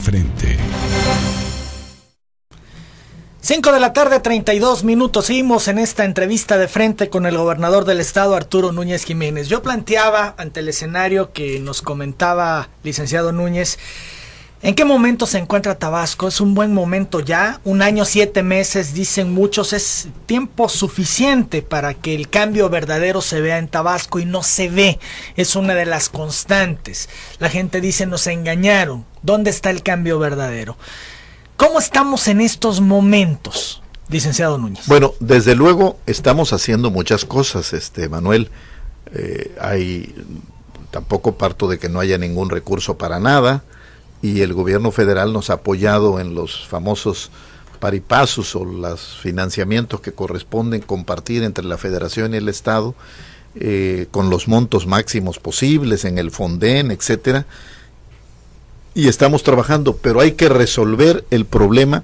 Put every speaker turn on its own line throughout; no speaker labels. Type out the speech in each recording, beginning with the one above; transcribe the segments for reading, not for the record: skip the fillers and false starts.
frente.
5 de la tarde, 32 minutos. Seguimos en esta entrevista de frente con el gobernador del estado, Arturo Núñez Jiménez. Yo planteaba ante el escenario que nos comentaba licenciado Núñez, ¿en qué momento se encuentra Tabasco? ¿Es un buen momento ya? 1 año, 7 meses, dicen muchos, es tiempo suficiente para que el cambio verdadero se vea en Tabasco y no se ve. Es una de las constantes. La gente dice, nos engañaron. ¿Dónde está el cambio verdadero? ¿Cómo estamos en estos momentos, licenciado Núñez?
Bueno, desde luego estamos haciendo muchas cosas, Manuel. Tampoco parto de que no haya ningún recurso para nada, y el gobierno federal nos ha apoyado en los famosos paripasos o los financiamientos que corresponden compartir entre la federación y el estado, con los montos máximos posibles en el Fonden, etcétera. Y estamos trabajando, pero hay que resolver el problema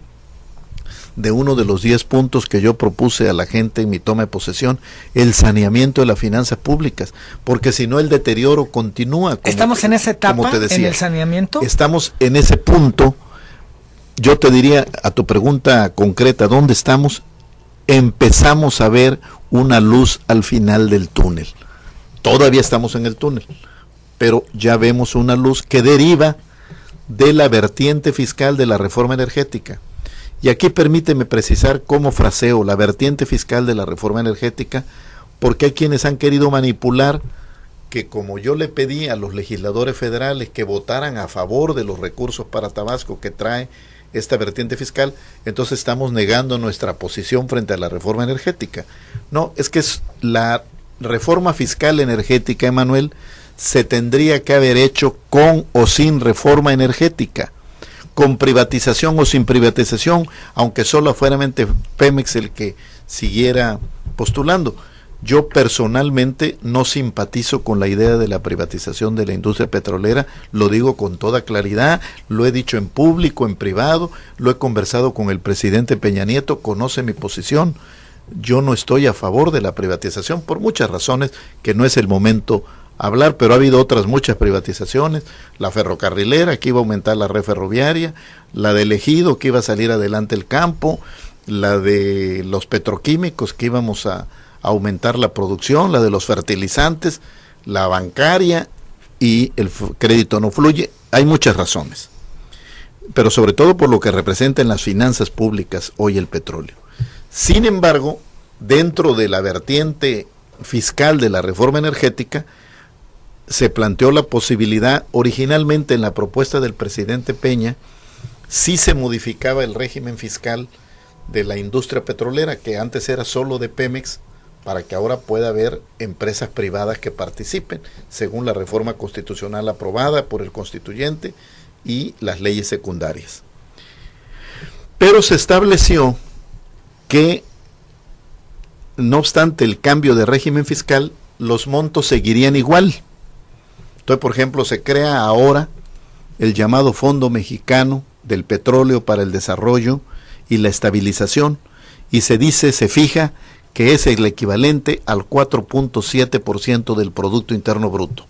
de uno de los 10 puntos que yo propuse a la gente en mi toma de posesión, el saneamiento de las finanzas públicas, porque si no el deterioro continúa.
¿Estamos en esa etapa, en el saneamiento?
Estamos en ese punto. Yo te diría, a tu pregunta concreta, ¿dónde estamos? Empezamos a ver una luz al final del túnel. Todavía estamos en el túnel, pero ya vemos una luz que deriva de la vertiente fiscal de la reforma energética. Y aquí permíteme precisar cómo fraseo la vertiente fiscal de la reforma energética, porque hay quienes han querido manipular que, como yo le pedí a los legisladores federales que votaran a favor de los recursos para Tabasco que trae esta vertiente fiscal, entonces estamos negando nuestra posición frente a la reforma energética. No, es que es la reforma fiscal energética, Emanuel, se tendría que haber hecho con o sin reforma energética, con privatización o sin privatización, aunque solo fuera Pemex el que siguiera postulando. Yo personalmente no simpatizo con la idea de la privatización de la industria petrolera, lo digo con toda claridad, lo he dicho en público, en privado, lo he conversado con el presidente Peña Nieto, conoce mi posición. Yo no estoy a favor de la privatización por muchas razones que no es el momento hablar, pero ha habido otras muchas privatizaciones, la ferrocarrilera que iba a aumentar la red ferroviaria, la del ejido que iba a salir adelante el campo, la de los petroquímicos que íbamos a aumentar la producción, la de los fertilizantes, la bancaria y el crédito no fluye. Hay muchas razones, pero sobre todo por lo que representa en las finanzas públicas hoy el petróleo. Sin embargo, dentro de la vertiente fiscal de la reforma energética, se planteó la posibilidad, originalmente en la propuesta del presidente Peña, sí se modificaba el régimen fiscal de la industria petrolera, que antes era solo de Pemex, para que ahora pueda haber empresas privadas que participen, según la reforma constitucional aprobada por el constituyente y las leyes secundarias. Pero se estableció que, no obstante el cambio de régimen fiscal, los montos seguirían igual. Entonces, por ejemplo, se crea ahora el llamado Fondo Mexicano del Petróleo para el Desarrollo y la Estabilización, y se fija que es el equivalente al 4.7% del Producto Interno Bruto.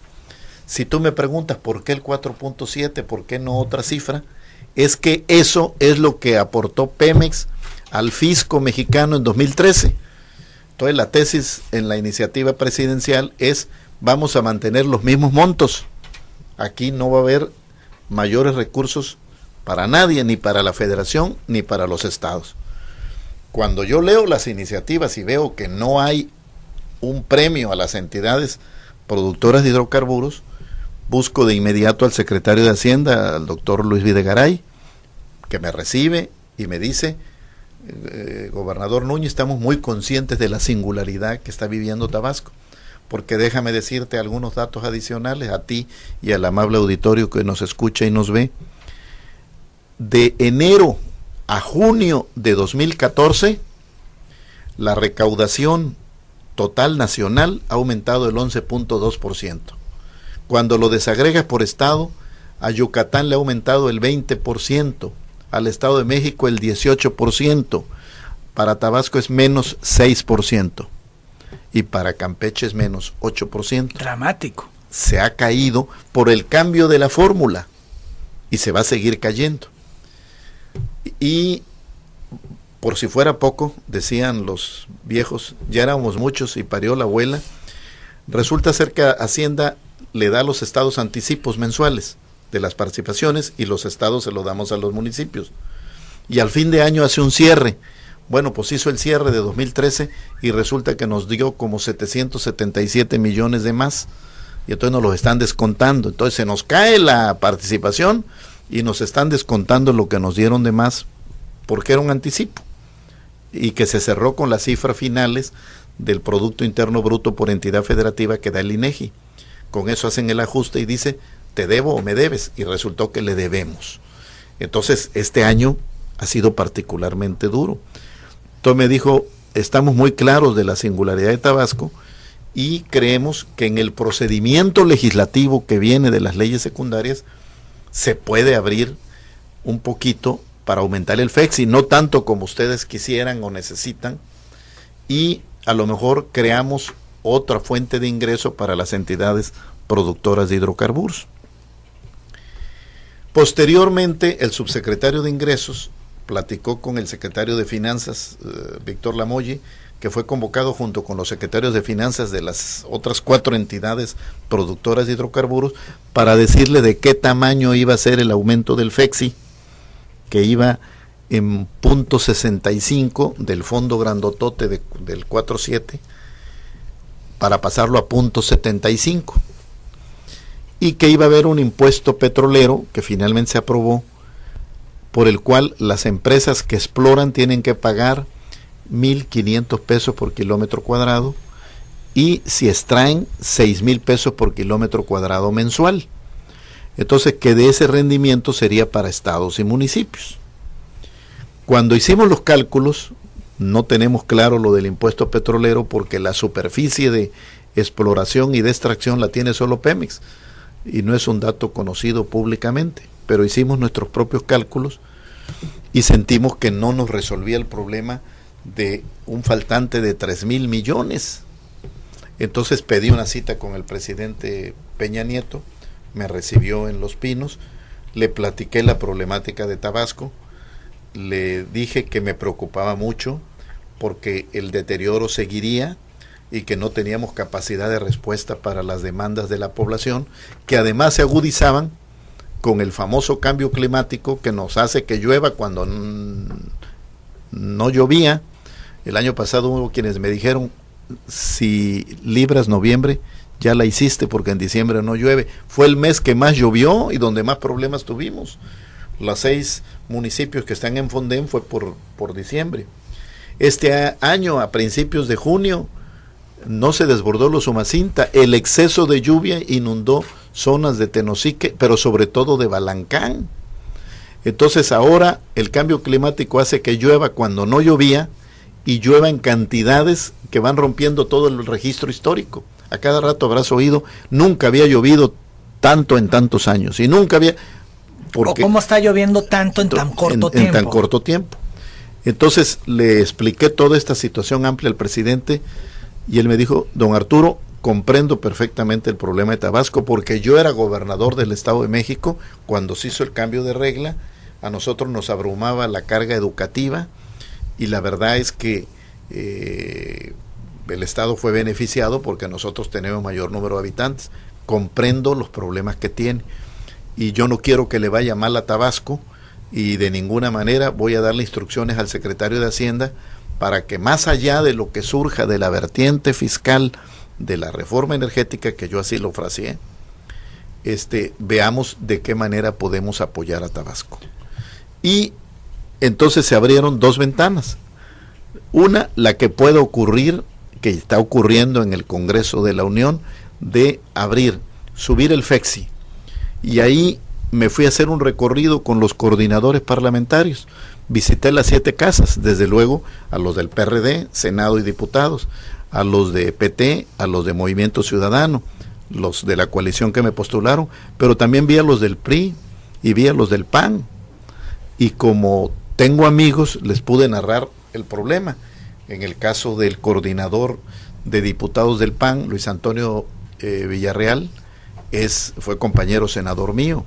Si tú me preguntas por qué el 4.7, por qué no otra cifra, es que eso es lo que aportó Pemex al fisco mexicano en 2013. Entonces la tesis en la iniciativa presidencial es: vamos a mantener los mismos montos. Aquí no va a haber mayores recursos para nadie, ni para la federación, ni para los estados. Cuando yo leo las iniciativas y veo que no hay un premio a las entidades productoras de hidrocarburos, busco de inmediato al secretario de Hacienda, al doctor Luis Videgaray, que me recibe y me dice: gobernador Núñez, estamos muy conscientes de la singularidad que está viviendo Tabasco, porque déjame decirte algunos datos adicionales a ti y al amable auditorio que nos escucha y nos ve. De enero a junio de 2014, la recaudación total nacional ha aumentado el 11.2%. Cuando lo desagregas por estado, a Yucatán le ha aumentado el 20%, al Estado de México el 18%, para Tabasco es menos 6%. Y para Campeche es menos 8%.
Dramático.
Se ha caído por el cambio de la fórmula. y se va a seguir cayendo. Y por si fuera poco, decían los viejos, ya éramos muchos y parió la abuela. Resulta ser que Hacienda le da a los estados anticipos mensuales de las participaciones y los estados se lo damos a los municipios. Y al fin de año hace un cierre. Bueno, pues hizo el cierre de 2013 y resulta que nos dio como 777 millones de más. Y entonces nos los están descontando. Entonces se nos cae la participación y nos están descontando lo que nos dieron de más porque era un anticipo. Y que se cerró con las cifras finales del Producto Interno Bruto por entidad federativa que da el INEGI. Con eso hacen el ajuste y dice, te debo o me debes, y resultó que le debemos. Entonces, este año ha sido particularmente duro. Entonces me dijo, estamos muy claros de la singularidad de Tabasco y creemos que en el procedimiento legislativo que viene de las leyes secundarias se puede abrir un poquito para aumentar el FEXI, no tanto como ustedes quisieran o necesitan, y a lo mejor creamos otra fuente de ingreso para las entidades productoras de hidrocarburos. Posteriormente, el subsecretario de Ingresos platicó con el secretario de Finanzas, Víctor Lamolle, que fue convocado junto con los secretarios de Finanzas de las otras 4 entidades productoras de hidrocarburos para decirle de qué tamaño iba a ser el aumento del FEXI, que iba en 0.65 del fondo grandotote del 4.7 para pasarlo a 0.75, y que iba a haber un impuesto petrolero que finalmente se aprobó, por el cual las empresas que exploran tienen que pagar 1,500 pesos por kilómetro cuadrado y si extraen 6,000 pesos por kilómetro cuadrado mensual. Entonces, que de ese rendimiento sería para estados y municipios. Cuando hicimos los cálculos, no tenemos claro lo del impuesto petrolero porque la superficie de exploración y de extracción la tiene solo Pemex y no es un dato conocido públicamente, pero hicimos nuestros propios cálculos y sentimos que no nos resolvía el problema de un faltante de 3,000 millones. Entonces pedí una cita con el presidente Peña Nieto, me recibió en Los Pinos, le platiqué la problemática de Tabasco, le dije que me preocupaba mucho porque el deterioro seguiría y que no teníamos capacidad de respuesta para las demandas de la población, que además se agudizaban con el famoso cambio climático que nos hace que llueva cuando no llovía. El año pasado hubo quienes me dijeron, si libras noviembre, ya la hiciste porque en diciembre no llueve. Fue el mes que más llovió y donde más problemas tuvimos. Los 6 municipios que están en Fondén fue por diciembre. Este año, a principios de junio, no se desbordó el Usumacinta. El exceso de lluvia inundó zonas de Tenosique, pero sobre todo de Balancán. Entonces ahora el cambio climático hace que llueva cuando no llovía y llueva en cantidades que van rompiendo todo el registro histórico. A cada rato habrás oído, nunca había llovido tanto en tantos años y nunca había...
Porque, ¿o cómo está lloviendo tanto en tan corto tiempo?
En tan corto tiempo. Entonces le expliqué toda esta situación amplia al presidente y él me dijo, don Arturo, comprendo perfectamente el problema de Tabasco porque yo era gobernador del Estado de México cuando se hizo el cambio de regla. A nosotros nos abrumaba la carga educativa y la verdad es que el Estado fue beneficiado porque nosotros tenemos mayor número de habitantes. Comprendo los problemas que tiene y yo no quiero que le vaya mal a Tabasco y de ninguna manera voy a darle instrucciones al secretario de Hacienda para que más allá de lo que surja de la vertiente fiscal de la reforma energética, que yo así lo fraseé, veamos de qué manera podemos apoyar a Tabasco. Y entonces se abrieron 2 ventanas. Una, la que puede ocurrir, que está ocurriendo en el Congreso de la Unión, de subir el FEXI. Y ahí me fui a hacer un recorrido con los coordinadores parlamentarios. Visité las 7 casas, desde luego a los del PRD, Senado y Diputados, a los de PT, a los de Movimiento Ciudadano, los de la coalición que me postularon, pero también vi a los del PRI y vi a los del PAN. Y como tengo amigos, les pude narrar el problema. En el caso del coordinador de diputados del PAN, Luis Antonio Villarreal, fue compañero senador mío.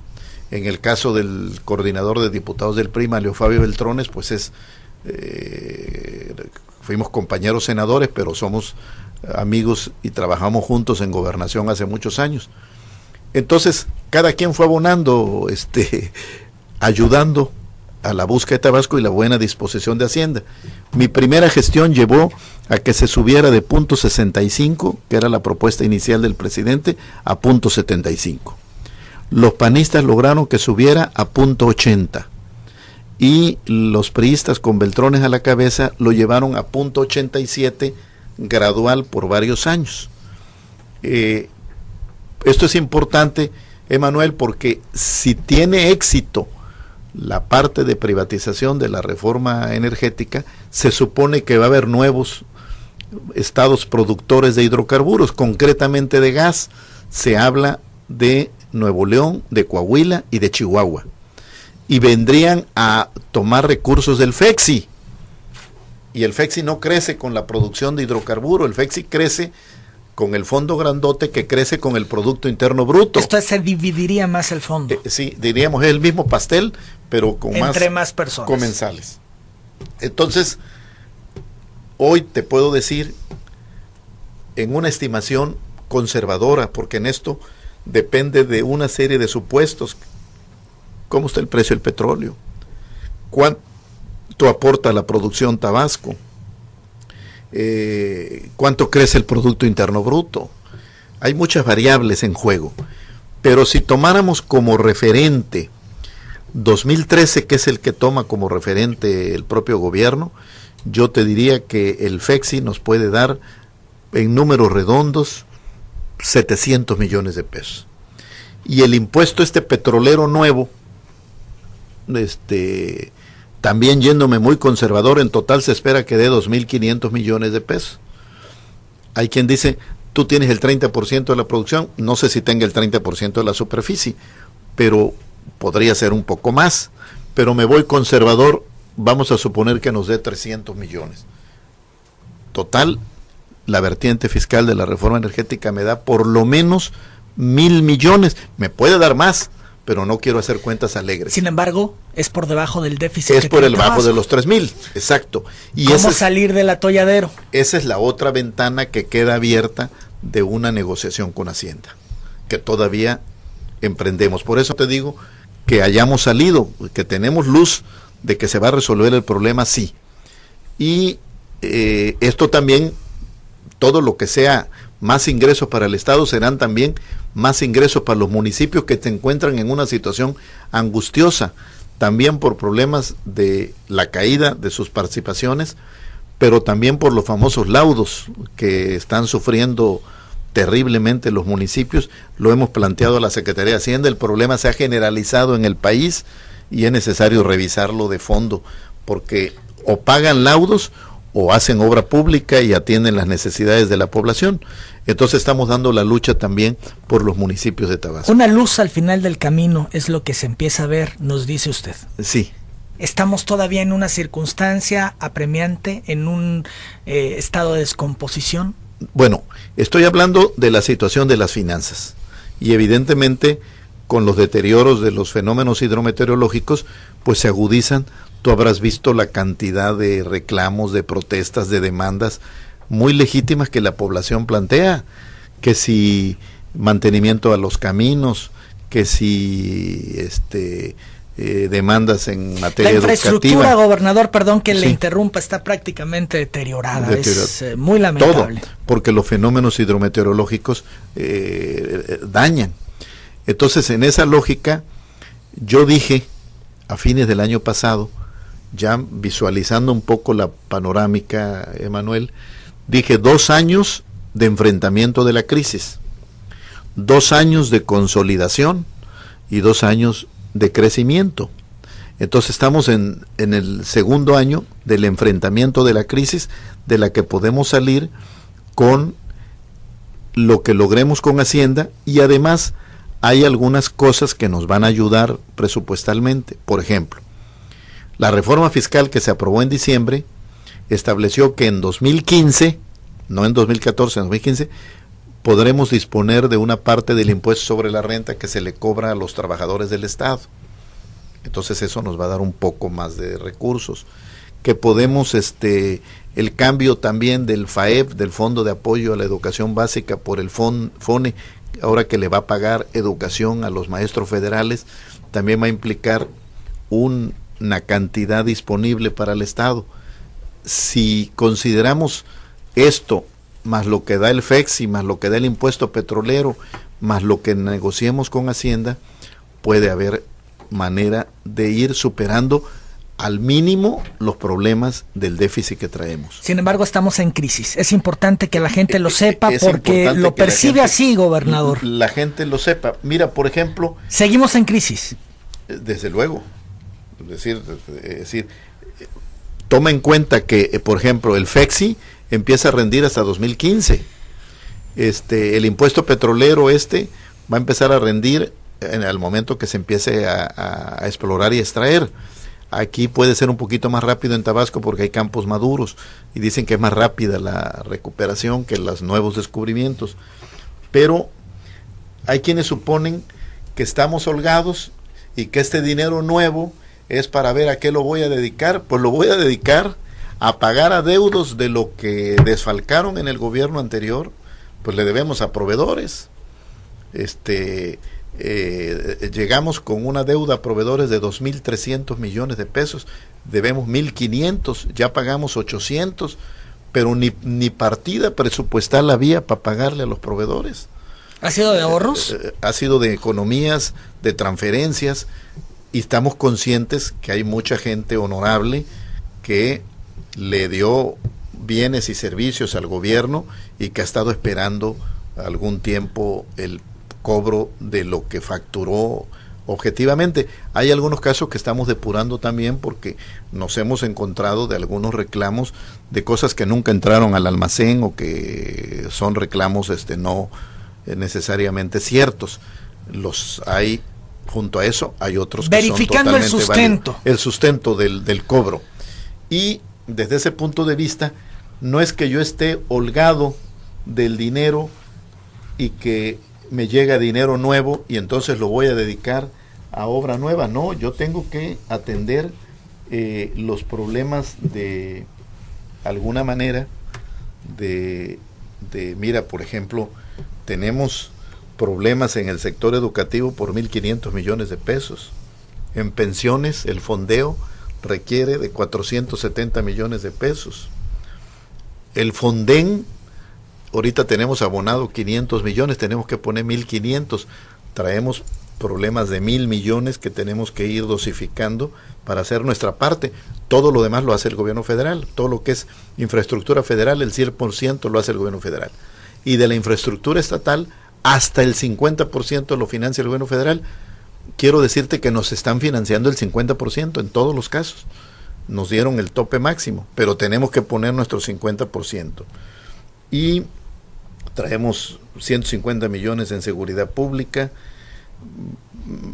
En el caso del coordinador de diputados del PRI, Mario Fabio Beltrones, pues fuimos compañeros senadores, pero somos amigos y trabajamos juntos en gobernación hace muchos años. Entonces, cada quien fue abonando, ayudando a la búsqueda de Tabasco y la buena disposición de Hacienda. Mi primera gestión llevó a que se subiera de .65, que era la propuesta inicial del presidente, a .75. Los panistas lograron que subiera a .80 y los priistas con Beltrones a la cabeza lo llevaron a .87 gradual por varios años. Esto es importante, Emanuel, porque si tiene éxito la parte de privatización de la reforma energética, se supone que va a haber nuevos estados productores de hidrocarburos, concretamente de gas. Se habla de Nuevo León, de Coahuila y de Chihuahua, y vendrían a tomar recursos del FEXI, y el FEXI no crece con la producción de hidrocarburos, el FEXI crece con el fondo grandote que crece con el Producto Interno Bruto.
Esto se dividiría más el fondo.
Sí, diríamos es el mismo pastel, pero con
entre más personas
comensales. Entonces, hoy te puedo decir, en una estimación conservadora, porque en esto depende de una serie de supuestos. ¿Cómo está el precio del petróleo? ¿Cuánto aporta la producción Tabasco? ¿Cuánto crece el Producto Interno Bruto? Hay muchas variables en juego, pero si tomáramos como referente 2013, que es el que toma como referente el propio gobierno, yo te diría que el FEXI nos puede dar, en números redondos, 700 millones de pesos. Y el impuesto petrolero nuevo, también yéndome muy conservador, en total se espera que dé 2.500 millones de pesos. Hay quien dice, tú tienes el 30% de la producción, no sé si tenga el 30% de la superficie, pero podría ser un poco más, pero me voy conservador, vamos a suponer que nos dé 300 millones. Total, la vertiente fiscal de la reforma energética me da por lo menos 1.000 millones, me puede dar más, pero no quiero hacer cuentas alegres.
Sin embargo, es por debajo del déficit.
Es por debajo de los 3.000, exacto. Y
¿cómo salir del atolladero?
Esa es la otra ventana que queda abierta de una negociación con Hacienda, que todavía emprendemos. Por eso te digo que hayamos salido, que tenemos luz de que se va a resolver el problema, sí. Y esto también, todo lo que sea más ingresos para el Estado, serán también más ingresos para los municipios que se encuentran en una situación angustiosa, también por problemas de la caída de sus participaciones, pero también por los famosos laudos que están sufriendo terriblemente los municipios. Lo hemos planteado a la Secretaría de Hacienda, el problema se ha generalizado en el país y es necesario revisarlo de fondo, porque o pagan laudos o hacen obra pública y atienden las necesidades de la población. Entonces estamos dando la lucha también por los municipios de Tabasco.
Una luz al final del camino es lo que se empieza a ver, nos dice usted.
Sí.
Estamos todavía en una circunstancia apremiante, en un estado de descomposición.
Bueno, estoy hablando de la situación de las finanzas y evidentemente con los deterioros de los fenómenos hidrometeorológicos pues se agudizan. Tú habrás visto la cantidad de reclamos, de protestas, de demandas muy legítimas que la población plantea, que si mantenimiento a los caminos, que si demandas en materia educativa. La infraestructura,
gobernador, perdón que le interrumpa, está prácticamente deteriorada. Es muy lamentable.
Todo, porque los fenómenos hidrometeorológicos dañan. Entonces, en esa lógica, yo dije a fines del año pasado, ya visualizando un poco la panorámica, Emanuel, dije 2 años de enfrentamiento de la crisis, 2 años de consolidación y 2 años de crecimiento. Entonces estamos en el segundo año del enfrentamiento de la crisis, de la que podemos salir con lo que logremos con Hacienda, y además hay algunas cosas que nos van a ayudar presupuestalmente. Por ejemplo, la reforma fiscal que se aprobó en diciembre estableció que en 2015, no en 2014, en 2015, podremos disponer de una parte del impuesto sobre la renta que se le cobra a los trabajadores del Estado. Entonces eso nos va a dar un poco más de recursos. Que podemos, el cambio también del FAEB, del Fondo de Apoyo a la Educación Básica, por el FONE, ahora que le va a pagar educación a los maestros federales, también va a implicar una cantidad disponible para el Estado. Si consideramos esto, más lo que da el FEXI, más lo que da el impuesto petrolero, más lo que negociemos con Hacienda, puede haber manera de ir superando al mínimo los problemas del déficit que traemos.
Sin embargo, estamos en crisis. Es importante que la gente lo sepa porque lo percibe así, gobernador.
La gente lo sepa. Mira, por ejemplo...
Seguimos en crisis.
Desde luego. Es decir, toma en cuenta que, por ejemplo, el FEXI empieza a rendir hasta 2015. El impuesto petrolero va a empezar a rendir al momento que se empiece a explorar y extraer. Aquí puede ser un poquito más rápido en Tabasco porque hay campos maduros y dicen que es más rápida la recuperación que los nuevos descubrimientos. Pero hay quienes suponen que estamos holgados y que este dinero nuevo es para ver a qué lo voy a dedicar. Pues lo voy a dedicar a pagar adeudos de lo que desfalcaron en el gobierno anterior. Pues le debemos a proveedores. Llegamos con una deuda a proveedores de 2.300 millones de pesos, debemos 1.500, ya pagamos 800, pero ni partida presupuestal había para pagarle a los proveedores.
¿Ha sido de ahorros?
Ha sido de economías, de transferencias, y estamos conscientes que hay mucha gente honorable que le dio bienes y servicios al gobierno y que ha estado esperando algún tiempo el cobro de lo que facturó objetivamente. Hay algunos casos que estamos depurando también porque nos hemos encontrado de algunos reclamos de cosas que nunca entraron al almacén o que son reclamos no necesariamente ciertos. Los hay, junto a eso hay otros que
verificando
son
el sustento
válidos, el sustento del cobro. Y desde ese punto de vista no es que yo esté holgado del dinero y que me llega dinero nuevo y entonces lo voy a dedicar a obra nueva. No, yo tengo que atender los problemas de alguna manera mira, por ejemplo, tenemos problemas en el sector educativo por 1.500 millones de pesos. En pensiones, el fondeo requiere de 470 millones de pesos. El Fonden, ahorita tenemos abonado 500 millones, tenemos que poner 1.500. Traemos problemas de 1.000 millones que tenemos que ir dosificando para hacer nuestra parte. Todo lo demás lo hace el gobierno federal. Todo lo que es infraestructura federal, el 100% lo hace el gobierno federal. Y de la infraestructura estatal, hasta el 50% lo financia el gobierno federal. Quiero decirte que nos están financiando el 50% en todos los casos. Nos dieron el tope máximo, pero tenemos que poner nuestro 50%. Y traemos 150 millones en seguridad pública,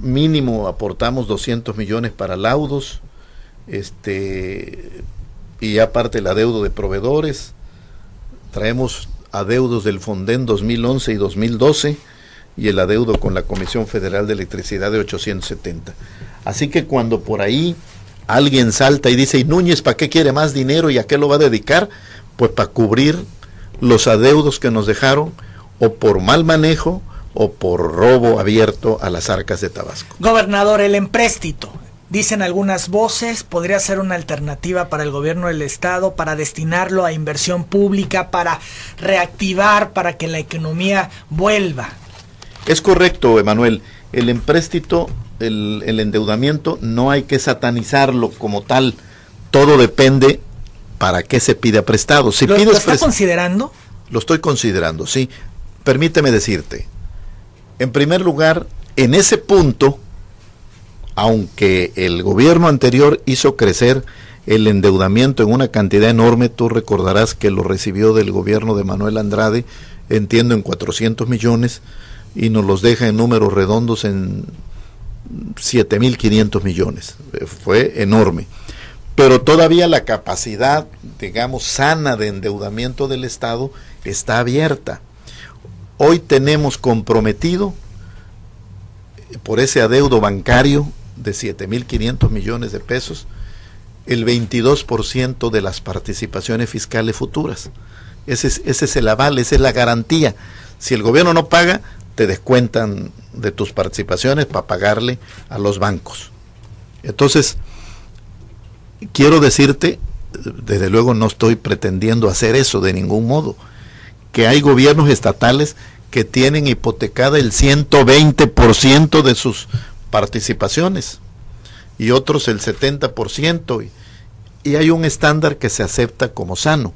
mínimo aportamos 200 millones para laudos, y aparte el adeudo de proveedores, traemos adeudos del Fonden 2011 y 2012 y el adeudo con la Comisión Federal de Electricidad de 870. Así que cuando por ahí alguien salta y dice, ¿y Núñez para qué quiere más dinero y a qué lo va a dedicar? Pues para cubrir los adeudos que nos dejaron, o por mal manejo o por robo abierto a las arcas de Tabasco.
Gobernador, el empréstito, dicen algunas voces, podría ser una alternativa para el gobierno del estado, para destinarlo a inversión pública, para reactivar, para que la economía vuelva.
Es correcto, Emanuel. El empréstito, el endeudamiento, no hay que satanizarlo como tal. Todo depende para qué se pida prestado. Si
¿Lo
pides
está considerando?
Lo estoy considerando, sí. Permíteme decirte, en primer lugar, en ese punto, aunque el gobierno anterior hizo crecer el endeudamiento en una cantidad enorme, tú recordarás que lo recibió del gobierno de Manuel Andrade, entiendo en 400 millones, y nos los deja en números redondos en 7.500 millones. Fue enorme. Pero todavía la capacidad, digamos, sana de endeudamiento del Estado está abierta. Hoy tenemos comprometido por ese adeudo bancario de 7.500 millones de pesos el 22% de las participaciones fiscales futuras. Ese es el aval, esa es la garantía. Si el gobierno no paga, te descuentan de tus participaciones para pagarle a los bancos. Entonces, quiero decirte, desde luego no estoy pretendiendo hacer eso de ningún modo, que hay gobiernos estatales que tienen hipotecada el 120% de sus participaciones y otros el 70%, y hay un estándar que se acepta como sano,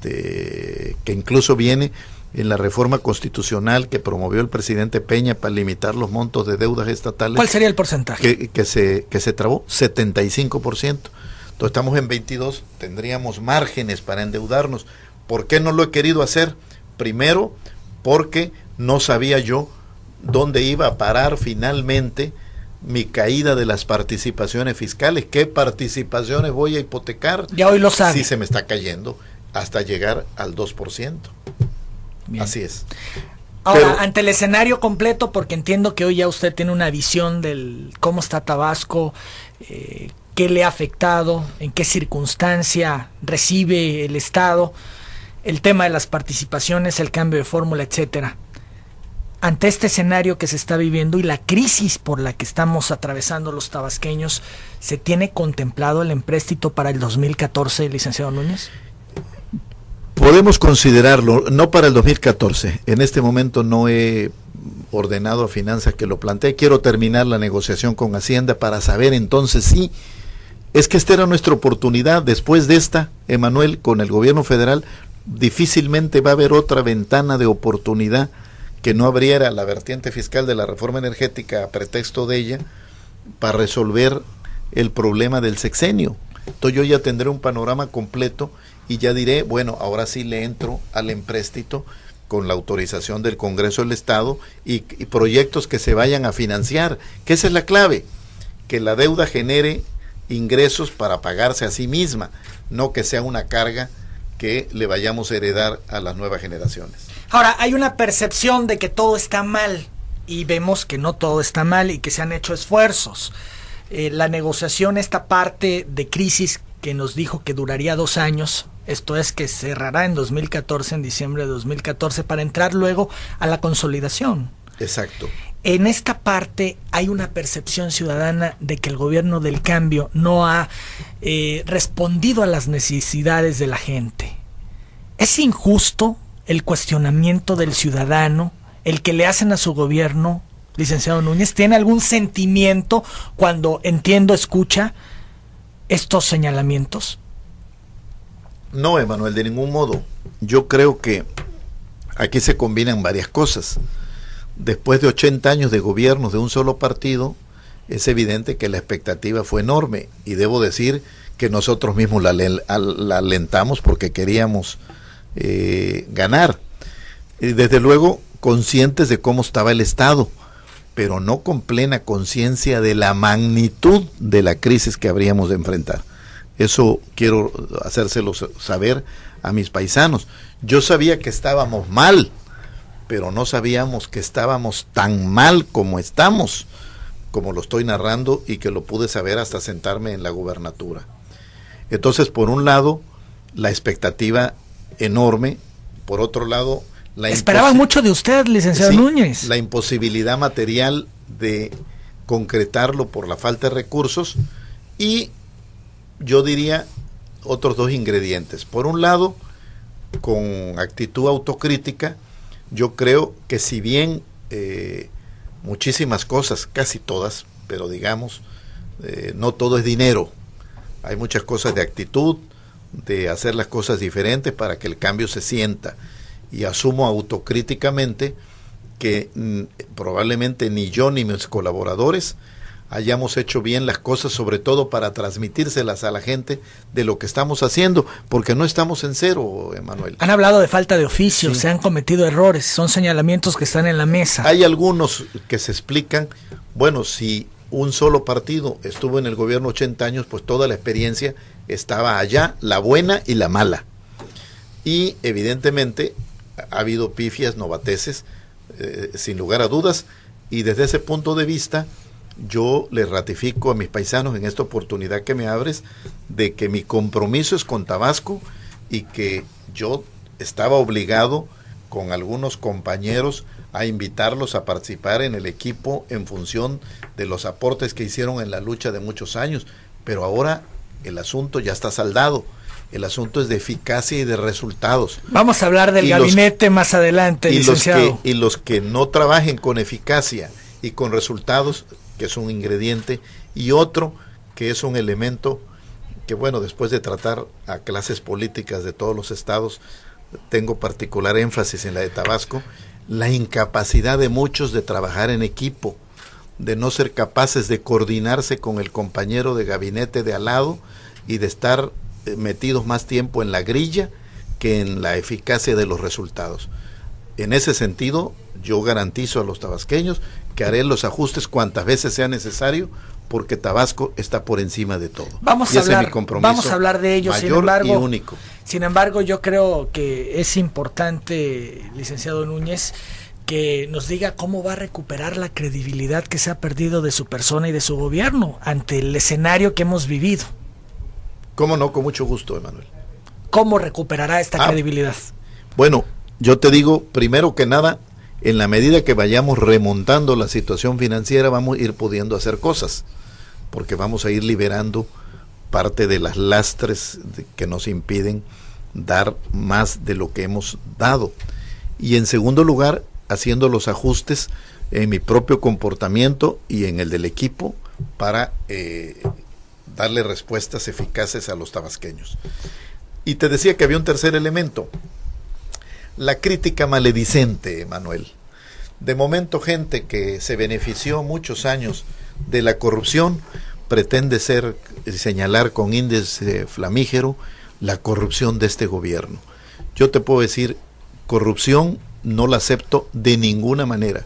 que incluso viene en la reforma constitucional que promovió el presidente Peña para limitar los montos de deudas estatales.
¿Cuál sería el porcentaje?
Que se trabó, 75%. Entonces estamos en 22, tendríamos márgenes para endeudarnos. ¿Por qué no lo he querido hacer? Primero, porque no sabía yo dónde iba a parar finalmente mi caída de las participaciones fiscales. ¿Qué participaciones voy a hipotecar?
Ya hoy lo sabe.
Si se me está cayendo hasta llegar al 2%. Bien. Así es.
Ahora, pero, ante el escenario completo, porque entiendo que hoy ya usted tiene una visión del cómo está Tabasco, qué le ha afectado, en qué circunstancia recibe el Estado, el tema de las participaciones, el cambio de fórmula, etcétera. Ante este escenario que se está viviendo y la crisis por la que estamos atravesando los tabasqueños, ¿se tiene contemplado el empréstito para el 2014, licenciado Núñez?
Podemos considerarlo, no para el 2014. En este momento no he ordenado a Finanzas que lo plantee. Quiero terminar la negociación con Hacienda para saber entonces si es que esta era nuestra oportunidad. Después de esta, Emanuel, con el gobierno federal, difícilmente va a haber otra ventana de oportunidad que no abriera la vertiente fiscal de la reforma energética a pretexto de ella para resolver el problema del sexenio. Entonces yo ya tendré un panorama completo y ya diré, bueno, ahora sí le entro al empréstito con la autorización del Congreso del Estado y proyectos que se vayan a financiar, que esa es la clave, que la deuda genere ingresos para pagarse a sí misma, no que sea una carga que le vayamos a heredar a las nuevas generaciones.
Ahora, hay una percepción de que todo está mal y vemos que no todo está mal y que se han hecho esfuerzos. La negociación, esta parte de crisis que nos dijo que duraría 2 años, esto es que cerrará en 2014, en diciembre de 2014, para entrar luego a la consolidación.
Exacto.
En esta parte hay una percepción ciudadana de que el gobierno del cambio no ha respondido a las necesidades de la gente. ¿Es injusto el cuestionamiento del ciudadano, el que le hacen a su gobierno, licenciado Núñez? ¿Tiene algún sentimiento cuando escucha estos señalamientos?
No, Emanuel, de ningún modo. Yo creo que aquí se combinan varias cosas. Después de 80 años de gobiernos de un solo partido, es evidente que la expectativa fue enorme, y debo decir que nosotros mismos la alentamos porque queríamos ganar. Y desde luego conscientes de cómo estaba el Estado, pero no con plena conciencia de la magnitud de la crisis que habríamos de enfrentar. Eso quiero hacérselo saber a mis paisanos. Yo sabía que estábamos mal, pero no sabíamos que estábamos tan mal como estamos, como lo estoy narrando, y que lo pude saber hasta sentarme en la gubernatura. Entonces, por un lado, la expectativa enorme, por otro lado,
esperaban mucho de usted, licenciado Núñez.
La imposibilidad material de concretarlo por la falta de recursos, y yo diría otros 2 ingredientes. Por un lado, con actitud autocrítica, yo creo que si bien muchísimas cosas, casi todas, pero digamos, no todo es dinero. Hay muchas cosas de actitud, de hacer las cosas diferentes para que el cambio se sienta. Y asumo autocríticamente que probablemente ni yo ni mis colaboradores hayamos hecho bien las cosas, sobre todo para transmitírselas a la gente de lo que estamos haciendo, porque no estamos en cero, Emanuel.
Han hablado de falta de oficio,
sí.
Se han cometido errores, son señalamientos que están en la mesa.
Hay algunos que se explican, bueno, si un solo partido estuvo en el gobierno 80 años, pues toda la experiencia estaba allá, la buena y la mala. Y evidentemente ha habido pifias, novateces, sin lugar a dudas, y desde ese punto de vista yo le ratifico a mis paisanos en esta oportunidad que me abres de que mi compromiso es con Tabasco y que yo estaba obligado con algunos compañeros a invitarlos a participar en el equipo en función de los aportes que hicieron en la lucha de muchos años, pero ahora el asunto ya está saldado. El asunto es de eficacia y de resultados.
Vamos a hablar del gabinete más adelante, licenciado.
Y los que no trabajen con eficacia y con resultados, que es un ingrediente, y otro que es un elemento que, bueno, después de tratar a clases políticas de todos los estados, tengo particular énfasis en la de Tabasco, la incapacidad de muchos de trabajar en equipo, de no ser capaces de coordinarse con el compañero de gabinete de al lado y de estar metidos más tiempo en la grilla que en la eficacia de los resultados. En ese sentido, yo garantizo a los tabasqueños que haré los ajustes cuantas veces sea necesario, porque Tabasco está por encima de todo.
Vamos a hablar de ello,
mayor y único.
Sin embargo, yo creo que es importante, licenciado Núñez, que nos diga cómo va a recuperar la credibilidad que se ha perdido de su persona y de su gobierno ante el escenario que hemos vivido.
¿Cómo no? Con mucho gusto, Emanuel.
¿Cómo recuperará esta credibilidad?
Bueno, yo te digo, primero que nada, en la medida que vayamos remontando la situación financiera, vamos a ir pudiendo hacer cosas, porque vamos a ir liberando parte de las lastres que nos impiden dar más de lo que hemos dado. Y en segundo lugar, haciendo los ajustes en mi propio comportamiento y en el del equipo para darle respuestas eficaces a los tabasqueños. Y te decía que había un tercer elemento, la crítica maledicente, Manuel. De momento, gente que se benefició muchos años de la corrupción pretende señalar con índice flamígero la corrupción de este gobierno. Yo te puedo decir, corrupción no la acepto de ninguna manera.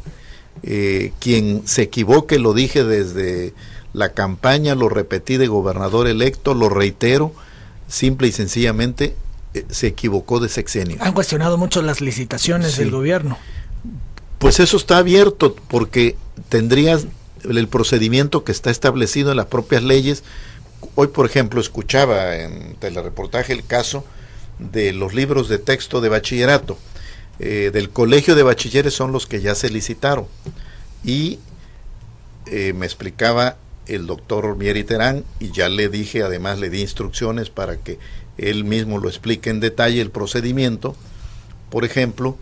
Quien se equivoque, lo dije desde la campaña, lo repetí de gobernador electo, lo reitero, simple y sencillamente se equivocó de sexenio.
Han cuestionado mucho las licitaciones del gobierno.
Pues eso está abierto, porque tendrías el procedimiento que está establecido en las propias leyes. Hoy, por ejemplo, escuchaba en telereportaje el caso de los libros de texto de bachillerato. Del colegio de bachilleres son los que ya se licitaron. Y me explicaba el doctor Mieri Terán, y ya le dije, además le di instrucciones para que él mismo lo explique en detalle el procedimiento. Por ejemplo,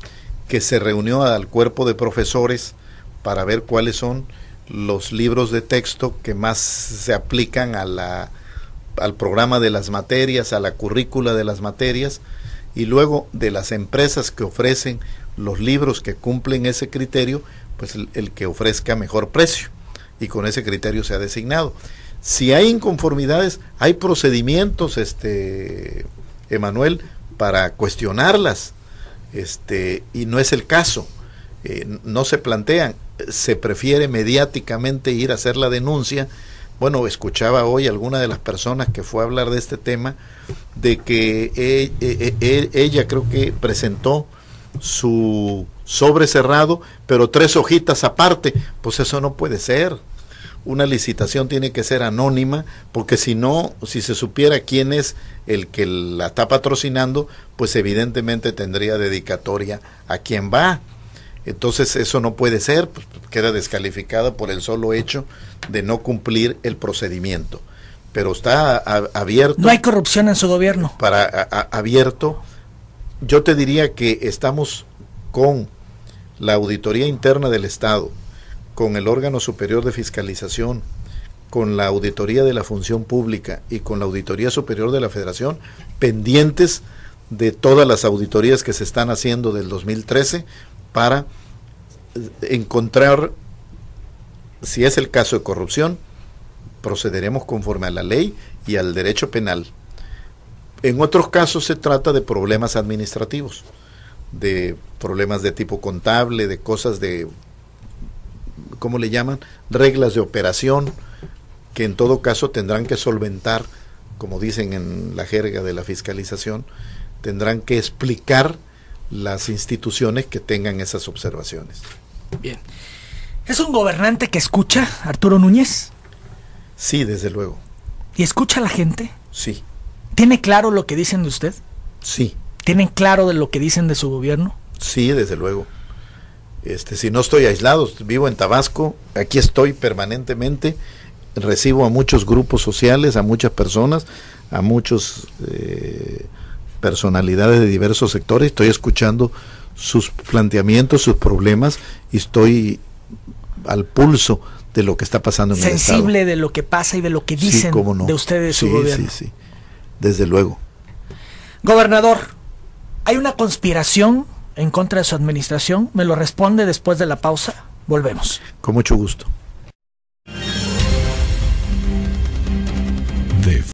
que se reunió al cuerpo de profesores para ver cuáles son los libros de texto que más se aplican al programa de las materias, a la currícula de las materias, y luego de las empresas que ofrecen los libros que cumplen ese criterio, pues el que ofrezca mejor precio, y con ese criterio se ha designado. Si hay inconformidades, hay procedimientos, Emanuel, para cuestionarlas, y no es el caso. No se plantean, se prefiere mediáticamente ir a hacer la denuncia. Bueno, escuchaba hoy a alguna de las personas que fue a hablar de este tema, de que ella creo que presentó su sobre cerrado, pero 3 hojitas aparte. Pues eso no puede ser. Una licitación tiene que ser anónima, porque si no, si se supiera quién es el que la está patrocinando, pues evidentemente tendría dedicatoria a quién va. Entonces eso no puede ser, pues queda descalificada por el solo hecho de no cumplir el procedimiento. Pero está abierto.
No hay corrupción en su gobierno.
Abierto. Yo te diría que estamos con la Auditoría Interna del Estado, con el órgano superior de fiscalización, con la Auditoría de la Función Pública y con la Auditoría Superior de la Federación, pendientes de todas las auditorías que se están haciendo del 2013 para encontrar, si es el caso de corrupción, procederemos conforme a la ley y al derecho penal. En otros casos se trata de problemas administrativos, de problemas de tipo contable, de cosas de, ¿cómo le llaman? Reglas de operación, que en todo caso tendrán que solventar, como dicen en la jerga de la fiscalización, tendrán que explicar las instituciones que tengan esas observaciones.
Bien. ¿Es un gobernante que escucha, Arturo Núñez?
Sí, desde luego.
¿Y escucha a la gente?
Sí.
¿Tiene claro lo que dicen de usted?
Sí.
¿Tienen claro de lo que dicen de su gobierno?
Sí, desde luego. Si no estoy aislado, vivo en Tabasco, aquí estoy permanentemente, recibo a muchos grupos sociales, a muchas personas, a muchos personalidades de diversos sectores, estoy escuchando sus planteamientos, sus problemas, y estoy al pulso de lo que está pasando en el Estado.
Sensible de lo que pasa y de lo que dicen de ustedes, de su gobierno.
Sí, desde luego.
Gobernador, ¿hay una conspiración en contra de su administración? Me lo responde después de la pausa. Volvemos.
Con mucho gusto.